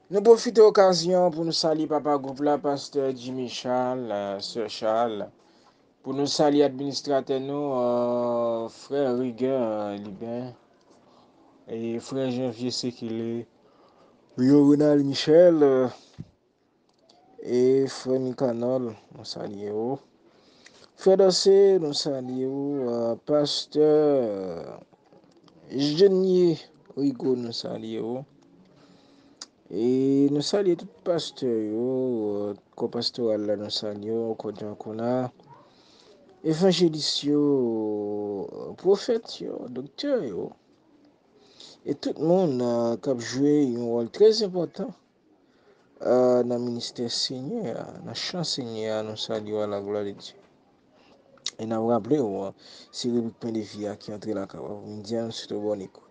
Nous profitons de l'occasion pour nous saluer Papa Groupe là, Pasteur Jimmy Charles, Sœur Charles, pour nous saluer administrateur nous, Frère Rigueur Libin, et Frère Janvier Sekile, Ronald Michel, et Frère Nicanol, nous saluons. Frère Dossé, nous saluons. Pasteur Genier Rigaud, nous saluons. Et nous saluons tout pasteur, co-pastoral là, nous saluons, co-diaconat, évangéliste, prophète, docteur, et tout le monde qui a joué un rôle très important dans le ministère Seigneur, dans le champ Seigneur, nous saluons à la gloire de Dieu. Et nous rappelons, c'est le point de vie qui est entré là, nous disons, c'est une bonne écoute.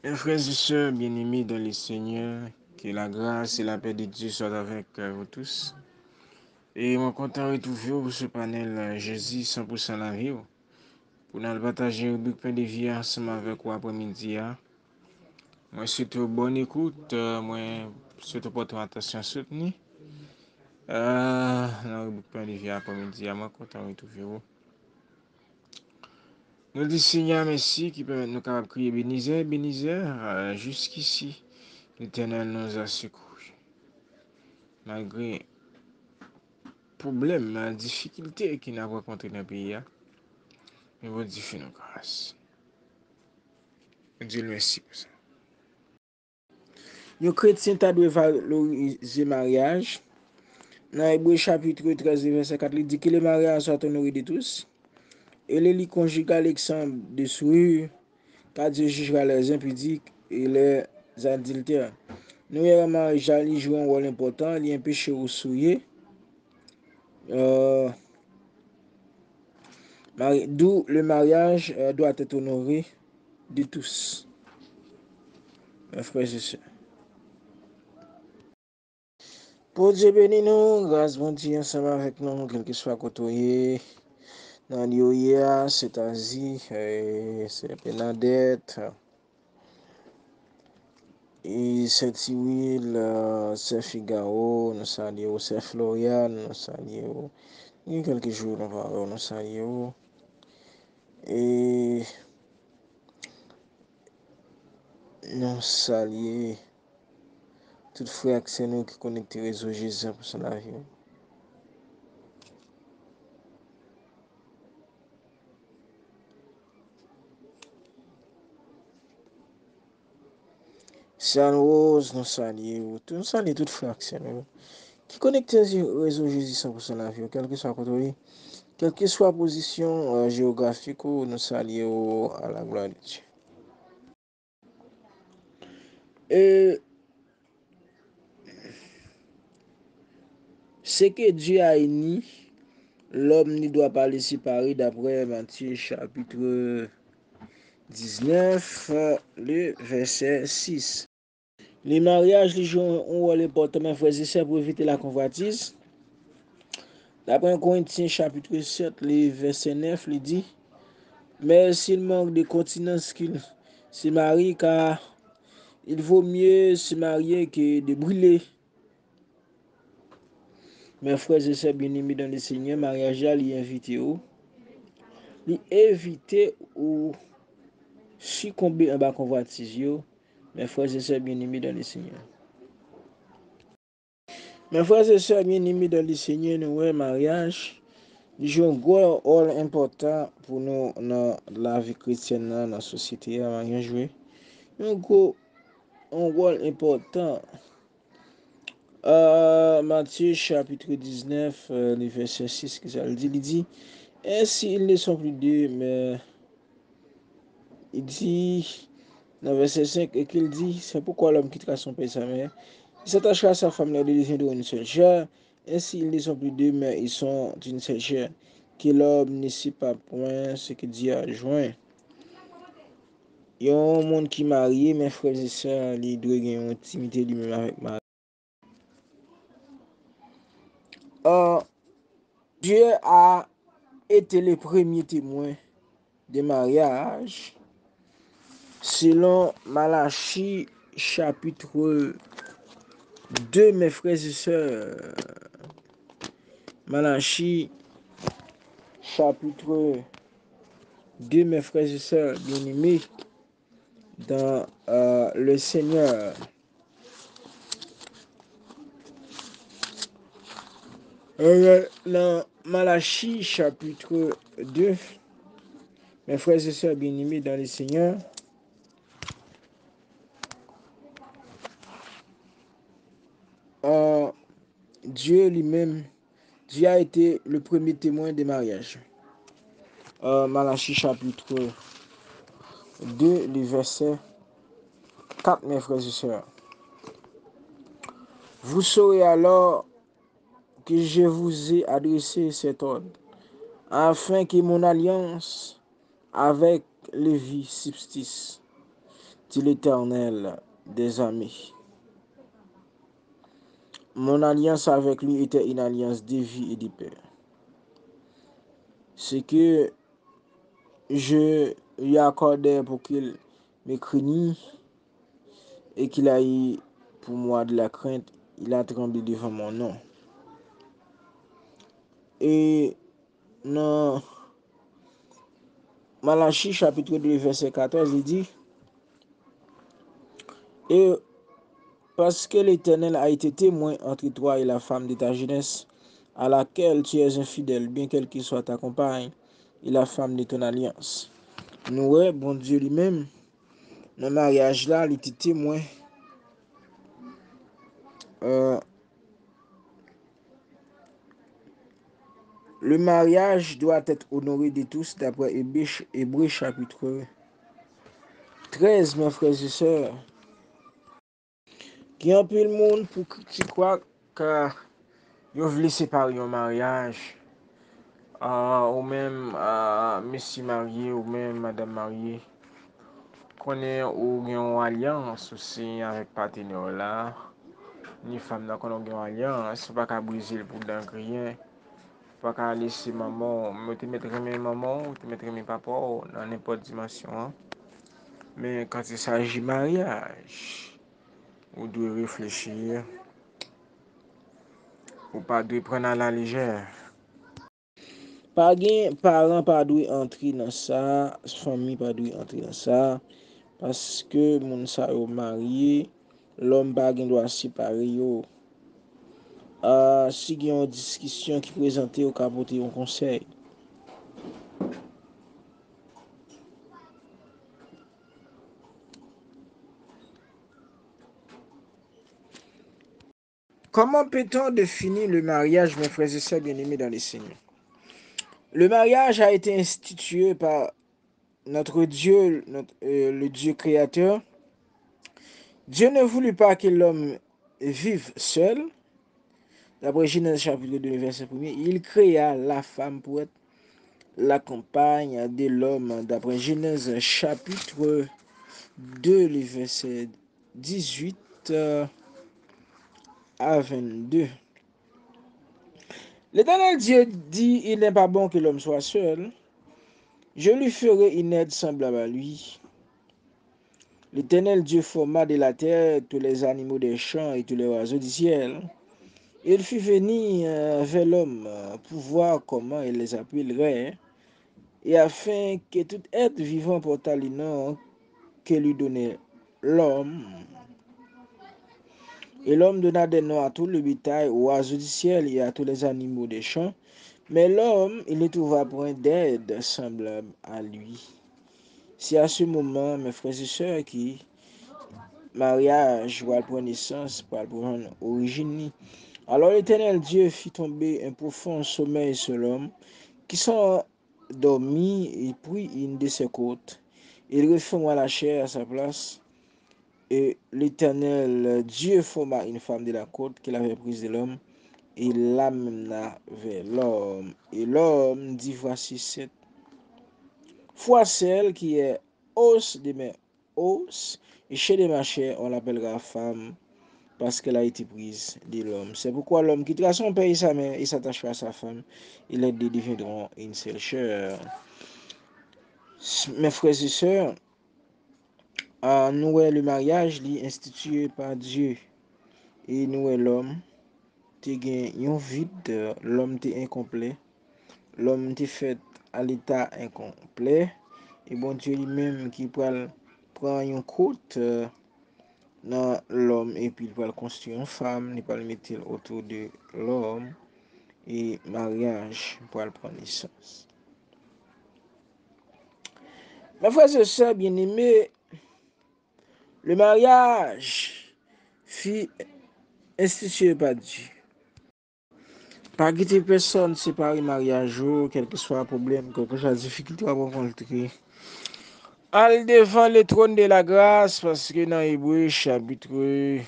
Mes frères et sœurs bien-aimés dans le Seigneur, que la grâce et la paix de Dieu soient avec vous tous. Et moi content de retrouver pour ce panel Jésus 100% la vie. Pour nous partager un pain de vie ensemble avec vous après-midi. Moi souhaite bonne écoute, moi souhaite porter attention soutenue. Dans le pain de vie après-midi, moi content de retrouver vous. Nous disons Seigneur merci qui permet de nous capables de crier bénisseur, jusqu'ici. L'Éternel nous a secourus. Malgré problèmes, difficultés qu'il a rencontrées dans le pays, mais vous Dieu fait nos grâces. Dieu merci pour ça. Les chrétiens doivent valoriser le mariage. Dans Hébreux chapitre 13, verset 4, il dit que le mariage soit honoré de tous. Et les lits conjugales exemples de souillure, car Dieu jugera les impudiques et les adultères. Nous, le mariage joue un rôle important, il y a un péché au souillé. D'où le mariage doit être honoré de tous. Mes frères et sœurs. Pour Dieu bénir nous, grâce bon Dieu ensemble avec nous, quel que soit côté, dans l'IOIA, c'est Asie, c'est Bernadette, et c'est Tiwil, c'est Figaro, nous saluons, c'est Florian, nous saluons, il y a quelques jours, nous saluons, et nous saluons tout frère que nous qui connectent au réseau Jésus pour son avion. Sean Rose, nous saluons, nous saluons tout frère que nous qui connectent au réseau Jésus pour son avion, quel que soit côté. Quelle que soit la position géographique, nous saluons à la gloire de Dieu. Et ce que Dieu a uni, l'homme ne doit pas les séparer d'après Matthieu chapitre 19, le verset 6. Les mariages les jouent un rôle important, mes frères et sœurs, pour éviter la convoitise. D'après Corinthiens chapitre 7, le verset 9, il dit, mais s'il manque de continence qu'il se marie, car il vaut mieux se marier que de brûler. Mes frères et sœurs bien-aimés dans le Seigneur, mariage il invite ou succomber en bas convoitise. Mes frères et sœurs bien-aimés dans le Seigneur. Mes frères et sœurs bien-aimés dans le Seigneur, nous mariage joue un gros rôle important pour nous dans la vie chrétienne, dans la société. Mariage joué un rôle important. Matthieu chapitre 19, le verset 6, il dit, ainsi ils ne sont plus deux, mais il dit, dans le verset 5, et qu'il dit, c'est pourquoi l'homme quittera son père et sa mère, il s'attachera à sa femme, les deux deviendront une seule chair, ainsi ils ne sont plus deux, mais ils sont une seule chair, que l'homme ne sait pas point ce que Dieu a joint. Il y a un monde qui est marié, mes frères et sœurs, ils doivent avoir une intimité lui-même avec Marie. Dieu a été le premier témoin de mariage Selon Malachie chapitre 2, mes frères et sœurs. Malachie chapitre 2, mes frères et sœurs bien-aimés dans le Seigneur. Dans Malachie chapitre 2, mes frères et sœurs bien-aimés dans le Seigneur, Dieu lui-même, Dieu a été le premier témoin des mariages. Malachie chapitre 2, le verset 4, mes frères et sœurs. Vous saurez alors que je vous ai adressé cet ordre, afin que mon alliance avec Lévi subsiste, dit l'Éternel des armées. Mon alliance avec lui était une alliance de vie et de paix. Ce que je lui accordais pour qu'il me craignît et qu'il a eu pour moi de la crainte, il a tremblé devant mon nom. Et dans Malachie chapitre 2 verset 14, il dit: et parce que l'Éternel a été témoin entre toi et la femme de ta jeunesse, à laquelle tu es infidèle, bien qu'elle qui soit ta compagne, et la femme de ton alliance. Nous, bon Dieu lui-même, dans le mariage là, il était témoin. Le mariage doit être honoré de tous, d'après Hébreux chapitre 13, mes frères et sœurs. Qui en peu le monde pour qui croit que vous voulez séparer un mariage, ou même monsieur marié, ou même madame mariée, qu'on est ou une alliance aussi avec partenaire là, ni femme là qu'on a une alliance, pas qu'à briser pour d'un rien. Pas qu'à laisser maman, me te mettre mes maman ou te mettre mes papa dans n'importe dimension. Hein. Mais quand il s'agit de mariage, vous devez réfléchir. Ou pas de prendre à la légère. Pas gen parents pas dû entrer dans ça, famille pas dû entrer dans ça, parce que mon sa yo marié, l'homme pas gen doit séparer yo. Si il y a une discussion qui présente au capoter un conseil. Comment peut-on définir le mariage, mes frères et sœurs bien-aimés dans les Seigneurs? Le mariage a été institué par notre Dieu, le Dieu créateur. Dieu ne voulut pas que l'homme vive seul. D'après Genèse chapitre 2, verset 1er, il créa la femme pour être la compagne de l'homme. D'après Genèse chapitre 2, le verset 18 à 22. L'Éternel Dieu dit, il n'est pas bon que l'homme soit seul. Je lui ferai une aide semblable à lui. L'Éternel Dieu forma de la terre tous les animaux des champs et tous les oiseaux du ciel. Il fit venir vers l'homme pour voir comment il les appellerait, et afin que tout être vivant portât le nom que lui donnait l'homme. Et l'homme donna des noms à tout le bétail, aux oiseaux du ciel et à tous les animaux des champs. Mais l'homme, il ne trouva point d'aide semblable à lui. C'est à ce moment, mes frères et sœurs, qui mariage va prendre naissance, va prendre origine. Alors l'Éternel Dieu fit tomber un profond sommeil sur l'homme, qui s'en dormit et prit une de ses côtes. Il reforma la chair à sa place. Et l'Éternel Dieu forma une femme de la côte qu'il avait prise de l'homme et l'amena vers l'homme. Et l'homme dit, voici cette fois celle qui est os de mes os et chair de ma chair, on l'appellera femme parce qu'elle a été prise de l'homme. C'est pourquoi l'homme quittera son père et sa mère et s'attachera à sa femme, et les deux deviendront une seule chair. Mes frères et sœurs, nous le mariage est institué par Dieu et nous l'homme te gen un vide, l'homme te incomplet, l'homme te fait à l'état incomplet et bon Dieu lui-même qui prend une côte dans l'homme et puis il va construire une femme, il va le mettre autour de l'homme et mariage pour prendre naissance. Mes frères et sœurs bien-aimés, le mariage fut institué par Dieu. Pas quitter personne séparer mariage, quel que soit le problème, quelle que soit la difficulté à rencontrer. Al devant le trône de la grâce, parce que dans Hébreu chapitre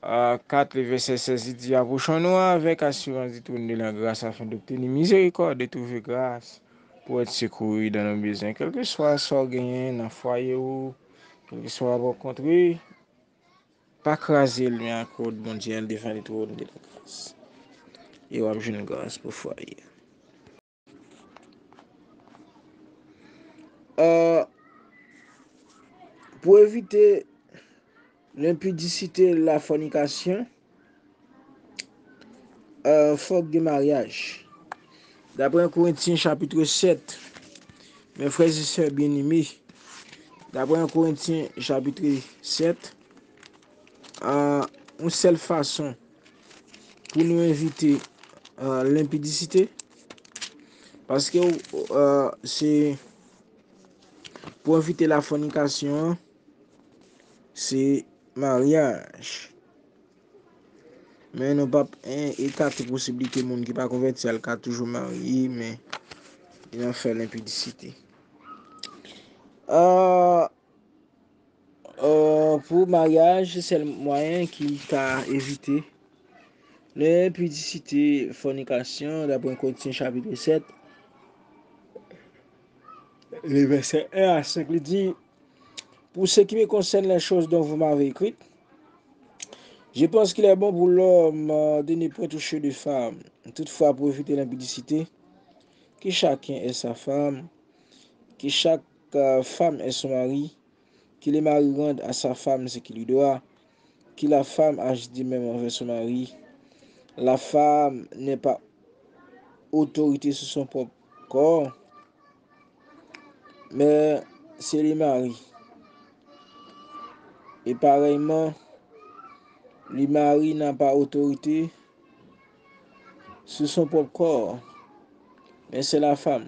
4, verset 16, il dit approchons-nous avec assurance du trône de la grâce afin d'obtenir miséricorde, de trouver grâce pour être secouru dans nos besoins, quel que soit ce qu'on gagne dans le foyer ou quel que soit rencontré, pas craser le mien à code mondial devant le trône de la grâce. Et on a une grâce pour foyer. Pour éviter l'impudicité, la fornication, faute de mariage. D'après Corinthiens chapitre 7, mes frères et sœurs bien-aimés, d'après Corinthiens chapitre 7, une seule façon pour nous éviter l'impudicité, parce que c'est pour éviter la fornication, c'est mariage. Mais nous pas écarter possibilité monde qui pas converti à cas toujours marié mais il a fait l'impudicité. Pour mariage, c'est le moyen qui t'a évité l'impudicité, fornication, d'après Corinthiens chapitre 7, les versets 1 à 5, il dit pour ce qui me concerne les choses dont vous m'avez écrites, je pense qu'il est bon pour l'homme de ne point toucher de femme. Toutefois, pour éviter l'impudicité, que chacun ait sa femme, que chaque femme ait son mari, que le mari rende à sa femme ce qu'il lui doit, que la femme agisse de même envers son mari. La femme n'est pas autorité sur son propre corps, mais c'est le mari. Et pareillement, le mari n'a pas autorité sur son propre corps, mais c'est la femme.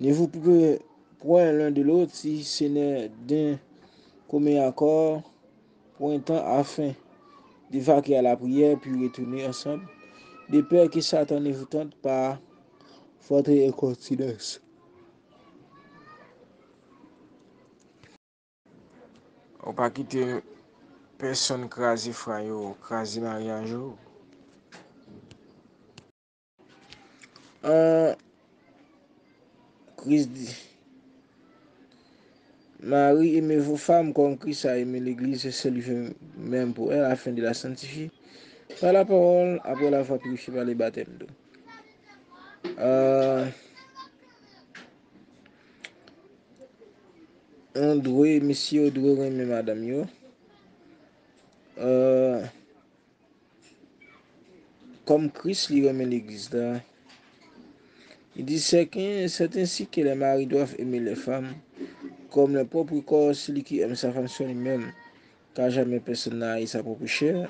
Ne vous pouvez point l'un de l'autre si ce n'est d'un commun accord pour un temps afin de vaquer à la prière puis retourner ensemble, de peur que Satan ne vous tente par votre incontinence. Ou pas quitter personne crasé frère, crasé mariage. Christ dit, Marie, aimez vos femmes comme Christ a aimé l'Église et se livrer même pour elle afin de la sanctifier par la parole après l'avoir purifiée par le baptême d'eau. Monsieur doit aimer madame yo. Comme Christ lui aime l'Église là. Il dit c'est ainsi que les maris doivent aimer les femmes comme leur propre corps, celui qui aime sa femme sur lui-même, car jamais personne n'a sa propre chair,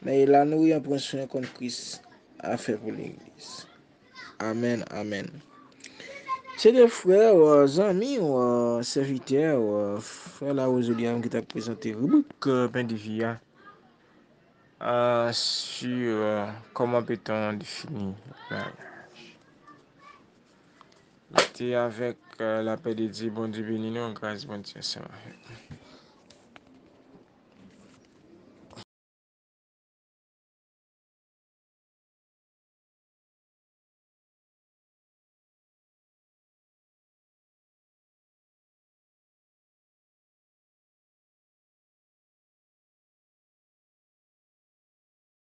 mais il la nourrit en prenant soin comme Christ a fait pour l'Église. Amen, amen. C'est des frères, amis, serviteurs, frères la Roseliane qui t'a présenté rubrique Pain de vie sur comment peut-on définir le mariage. C'était avec la paix de Dieu, bon Dieu béni nous, grâce, bon Dieu, ça va.